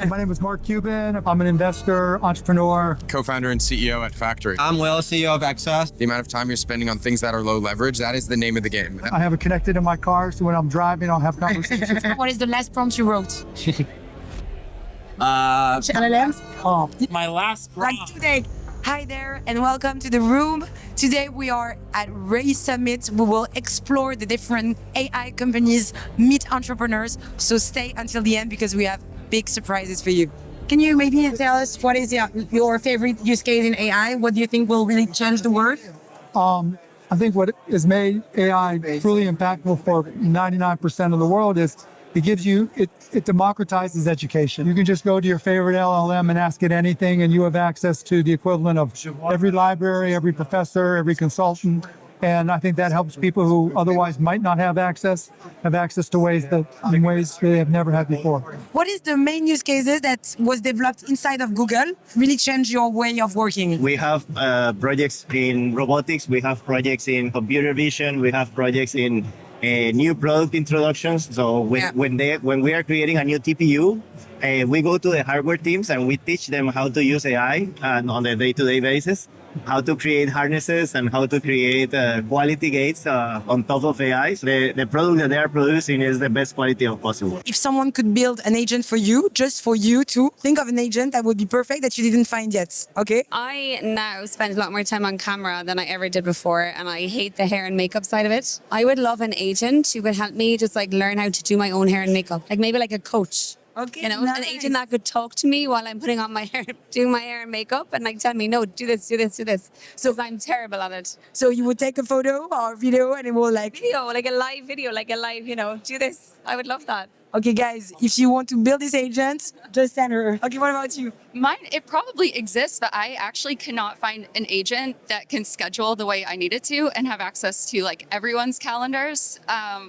My name is Mark Cuban. I'm an investor, entrepreneur. Co-founder and CEO at Factory. I'm Will, CEO of Access. The amount of time you're spending on things that are low leverage, that is the name of the game. I have it connected in my car, so when I'm driving, I'll have conversations. What is the last prompt you wrote? LLMs? My last Like prompt. today. Hi there and welcome to the room. Today we are at Ray Summit. We will explore the different AI companies, meet entrepreneurs. So stay until the end because we have big surprises for you. Can you maybe tell us what is your favorite use case in AI? What do you think will really change the world? I think what has made AI truly impactful for 99% of the world is it democratizes education. You can just go to your favorite LLM and ask it anything, and you have access to the equivalent of every library, every professor, every consultant. And I think that helps people who otherwise might not have access to ways they have never had before. What is the main use cases that was developed inside of Google really change your way of working? We have projects in robotics, we have projects in computer vision, we have projects in new product introductions. So when we are creating a new TPU, we go to the hardware teams and we teach them how to use AI on a day-to-day basis, how to create harnesses and how to create quality gates on top of AI. So the product that they are producing is the best quality of possible. If someone could build an agent for you, just for you to think of an agent that would be perfect that you didn't find yet, okay? I now spend a lot more time on camera than I ever did before, and I hate the hair and makeup side of it. I would love an agent who would help me just like learn how to do my own hair and makeup, like maybe like a coach. Okay, You know, nice. an agent that could talk to me while I'm putting on my hair, doing my hair and makeup, and like tell me, no, do this, do this, do this. So I'm terrible at it. So you would take a photo or a video and it will like, Video, like a live video, like a live, do this. I would love that. okay guys, if you want to build this agent, just send her. Okay, what about you? Mine, it probably exists, but I actually cannot find an agent that can schedule the way I need it to and have access to like everyone's calendars,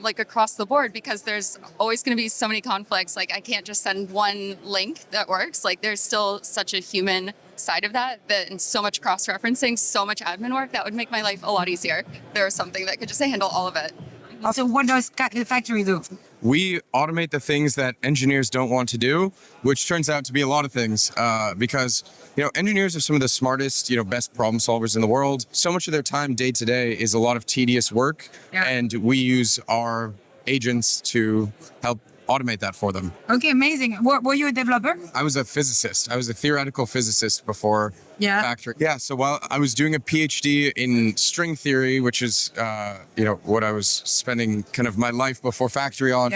like across the board, because there's always going to be so many conflicts. Like I can't just send one link that works. Like there's still such a human side of that and so much cross-referencing, so much admin work that would make my life a lot easier. There was something that could just handle all of it. So what does Factory do? We automate the things that engineers don't want to do, which turns out to be a lot of things, because engineers are some of the smartest, best problem solvers in the world. So much of their time day to day is a lot of tedious work, and we use our agents to help automate that for them. Okay, amazing. Were you a developer? I was a physicist. I was a theoretical physicist before Factory. Yeah, so while I was doing a PhD in string theory, which is, what I was spending kind of my life before Factory on,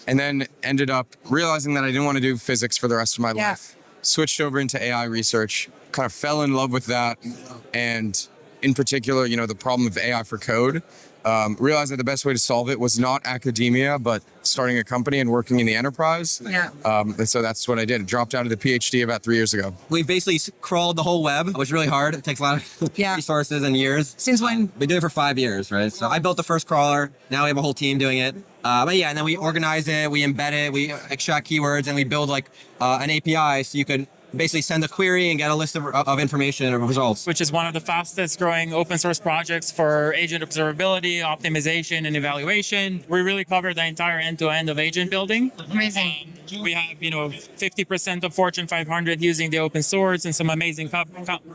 and then ended up realizing that I didn't want to do physics for the rest of my life. Switched over into AI research, kind of fell in love with that, and in particular, the problem of AI for code. Realized that the best way to solve it was not academia, but starting a company and working in the enterprise. And so that's what I did. Dropped out of the PhD about 3 years ago. We basically crawled the whole web, which is really hard. It takes a lot of resources and years. Since when? Been doing it for 5 years, right? So I built the first crawler. Now we have a whole team doing it. And then we organize it, we embed it, we extract keywords, and we build like an API so you could basically send a query and get a list of information and results. Which is one of the fastest growing open source projects for agent observability, optimization, and evaluation. We really cover the entire end-to-end of agent building. Amazing. We have, 50% of Fortune 500 using the open source, and some amazing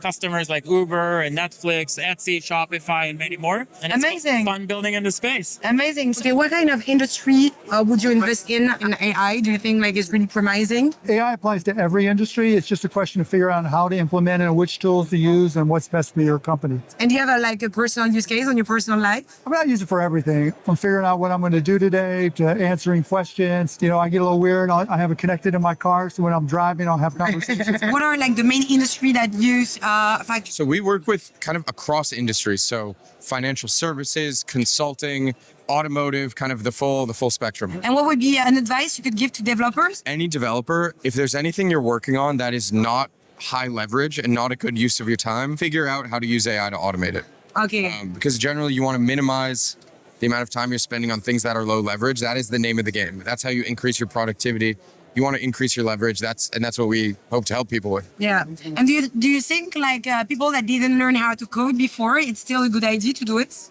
customers like Uber and Netflix, Etsy, Shopify, and many more. And it's Amazing. fun building in the space. Amazing. Okay, what kind of industry would you invest in AI? Do you think like it's really promising? AI applies to every industry. It's just a question of figuring out how to implement it and which tools to use and what's best for your company. And do you have a personal use case on your personal life? I use it for everything, from figuring out what I'm going to do today to answering questions. I get a little weird. I have it connected in my car, so when I'm driving, I'll have conversations. What are like the main industry that use Factory? So we work with kind of across industries. So financial services, consulting, automotive, kind of the full spectrum. And what would be an advice you could give to developers? Any developer, if there's anything you're working on that is not high leverage and not a good use of your time, figure out how to use AI to automate it. Okay. Because generally you want to minimize the amount of time you're spending on things that are low leverage. That is the name of the game. That's how you increase your productivity. You want to increase your leverage. That's what we hope to help people with. Yeah. And do you think like people that didn't learn how to code before, it's still a good idea to do it?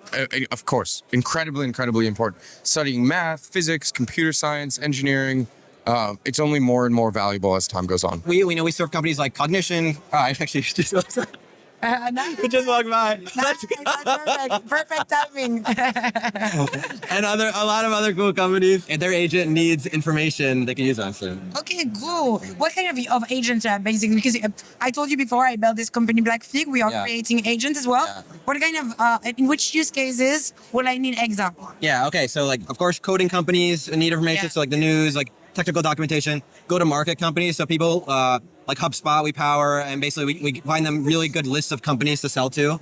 Of course, incredibly important. Studying math, physics, computer science, engineering, it's only more and more valuable as time goes on. We know we serve companies like Cognition. I actually just we just walked by. Nice, that's perfect timing. And a lot of other cool companies. If their agent needs information, they can use us. Okay, cool. What kind of agents are basically? Because I told you before, I built this company Black Fig. We are creating agents as well. Yeah. What kind of, in which use cases will I need example? Yeah, okay. So like, of course, coding companies need information. Yeah. So like the news, like technical documentation, go to market companies. So people like HubSpot, we power, and basically we find them really good lists of companies to sell to.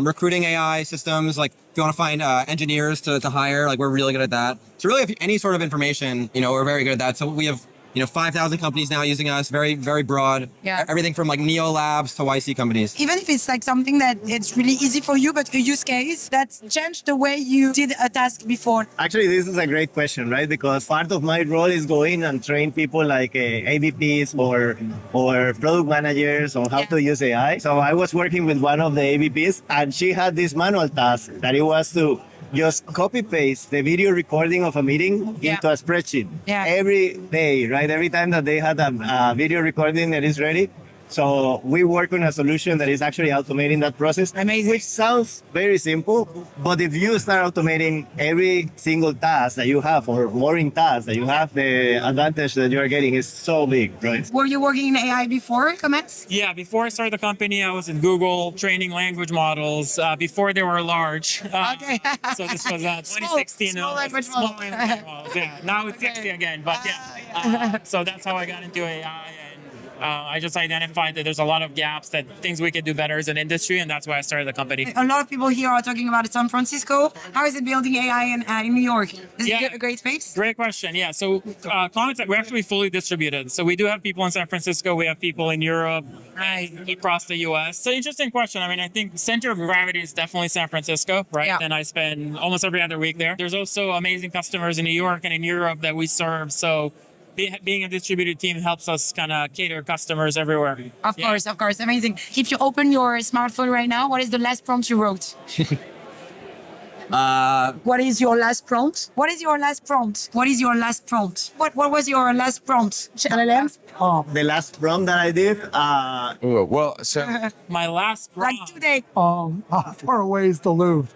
Recruiting AI systems, like if you want to find engineers to hire, like we're really good at that. So really, if any sort of information, we're very good at that. So we have 5,000 companies now using us, very, very broad. Yeah. Everything from like Neo Labs to YC companies. Even if it's like something that it's really easy for you, but a use case that changed the way you did a task before. Actually, this is a great question, right? Because part of my role is go in and train people like AVPs or product managers on how to use AI. So I was working with one of the AVPs, and she had this manual task that it was to just copy paste the video recording of a meeting into a spreadsheet every day, right? Every time that they had a video recording that is ready. So we work on a solution that is actually automating that process. Amazing. Which sounds very simple, but if you start automating every single task that you have or boring task that you have, the advantage that you are getting is so big, right? Were you working in AI before, Comet? Yeah, before I started the company, I was in Google training language models before they were large. Okay. So this was 2016. Small language Small model. language models, yeah. Now it's 60 again, but so that's how I got into AI. I just identified that there's a lot of gaps, that things we could do better as an industry, and that's why I started the company. A lot of people here are talking about San Francisco. How is it building AI in New York? Is it a great space? Great question. Yeah. So Comet, we're actually fully distributed. So we do have people in San Francisco. We have people in Europe, across the US. So interesting question. I mean, I think center of gravity is definitely San Francisco, right? Yeah. And I spend almost every other week there. There's also amazing customers in New York and in Europe that we serve. So being a distributed team helps us kind of cater customers everywhere. Of course. Amazing. If you open your smartphone right now, what is the last prompt you wrote? What is your last prompt? What is your last prompt? What is your last prompt? What was your last prompt? LLM? The last prompt that I did, My last prompt. Like today. How far away is the Louvre?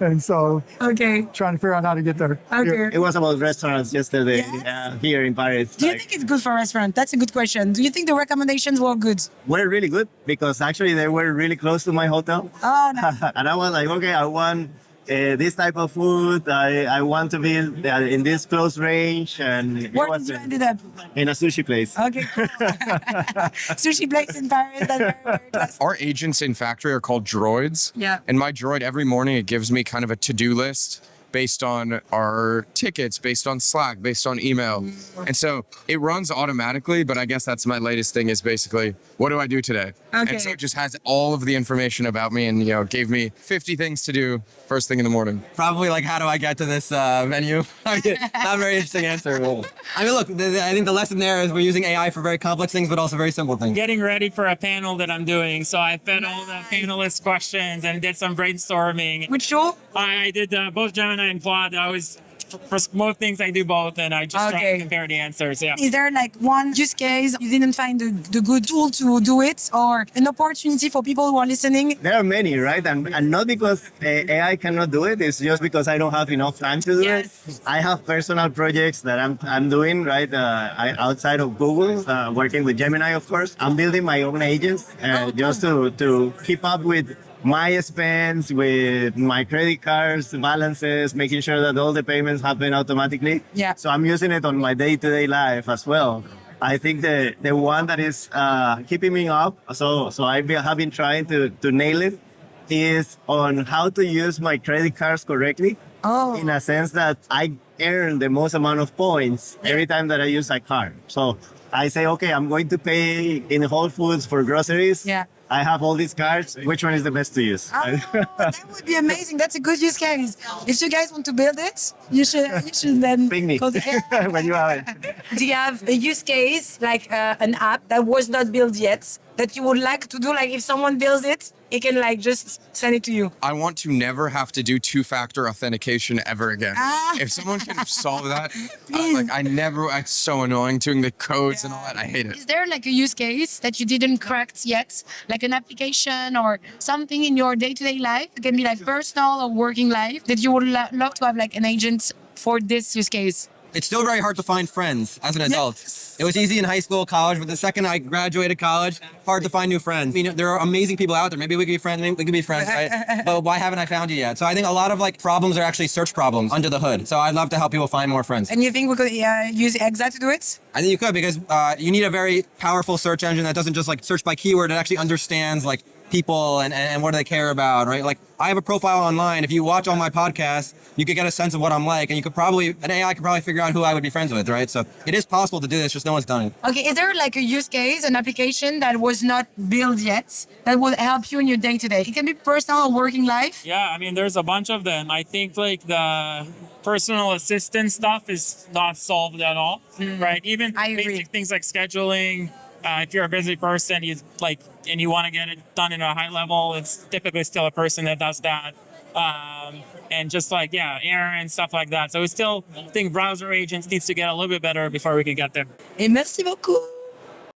And so Okay. trying to figure out how to get there. Okay. it was about restaurants yesterday here in Paris. Do you think it's good for a restaurant? That's a good question. Do you think the recommendations were good? Were really good because actually they were really close to my hotel. Oh, nice. And I was like, okay, I want this type of food. I want to be in this close range. And it Where was did you ended up? in a sushi place. Okay, cool. Sushi place in Paris. That's very, very classic. Our agents in Factory are called droids. Yeah. And my droid, every morning, it gives me kind of a to-do list based on our tickets, based on Slack, based on email. And so it runs automatically, but I guess that's my latest thing is basically, what do I do today? Okay. And so it just has all of the information about me and, gave me 50 things to do first thing in the morning. Probably like, how do I get to this venue? Not a very interesting answer. I mean, look, I think the lesson there is we're using AI for very complex things, but also very simple things. Getting ready for a panel that I'm doing. So I fed all the panelists questions and did some brainstorming. Which tool? I did both Gemini and Claude. I always, for most things, I do both, and I just try to compare the answers. Yeah. Is there like one use case you didn't find the good tool to do it, or an opportunity for people who are listening? There are many, right? And not because AI cannot do it. It's just because I don't have enough time to do it. I have personal projects that I'm doing, right? Outside of Google, working with Gemini, of course. I'm building my own agents just to keep up with my expense, with my credit cards, balances, making sure that all the payments happen automatically. Yeah. So I'm using it on my day-to-day life as well. I think the one that is keeping me up, so I have been trying to nail it, is on how to use my credit cards correctly. Oh. In a sense that I earn the most amount of points every time that I use a card. So I say, okay, I'm going to pay in Whole Foods for groceries. Yeah. I have all these cards. Which one is the best to use? Oh, that would be amazing. That's a good use case. If you guys want to build it, you should then Ping me call the- when you have it. Do you have a use case, like an app that was not built yet, that you would like to do? Like if someone builds it, it can like just send it to you. I want to never have to do two-factor authentication ever again. If someone can solve that, it's so annoying doing the codes and all that. I hate it. Is there like a use case that you didn't crack yet, like an application or something in your day-to-day life? It can be like personal or working life that you would love to have like an agent for this use case. It's still very hard to find friends as an adult. Yes. It was easy in high school, college, but the second I graduated college, hard to find new friends. I mean, there are amazing people out there. Maybe we could be friends, right? But why haven't I found you yet? So I think a lot of like problems are actually search problems under the hood. So I'd love to help people find more friends. And you think we could use Exa to do it? I think you could, because you need a very powerful search engine that doesn't just like search by keyword. It actually understands like people and what do they care about, right? Like I have a profile online. If you watch all my podcasts, you could get a sense of what I'm like, and an AI could probably figure out who I would be friends with, right? So it is possible to do this, just no one's done it. Okay, is there like a use case, an application that was not built yet that will help you in your day-to-day? It can be personal or working life. Yeah, I mean, there's a bunch of them. I think like the personal assistant stuff is not solved at all, right? Even I agree. basic things like scheduling. If you're a busy person, and you want to get it done in a high level, it's typically still a person that does that. And just like, errands, stuff like that. So we still think browser agents needs to get a little bit better before we can get there. Et merci beaucoup.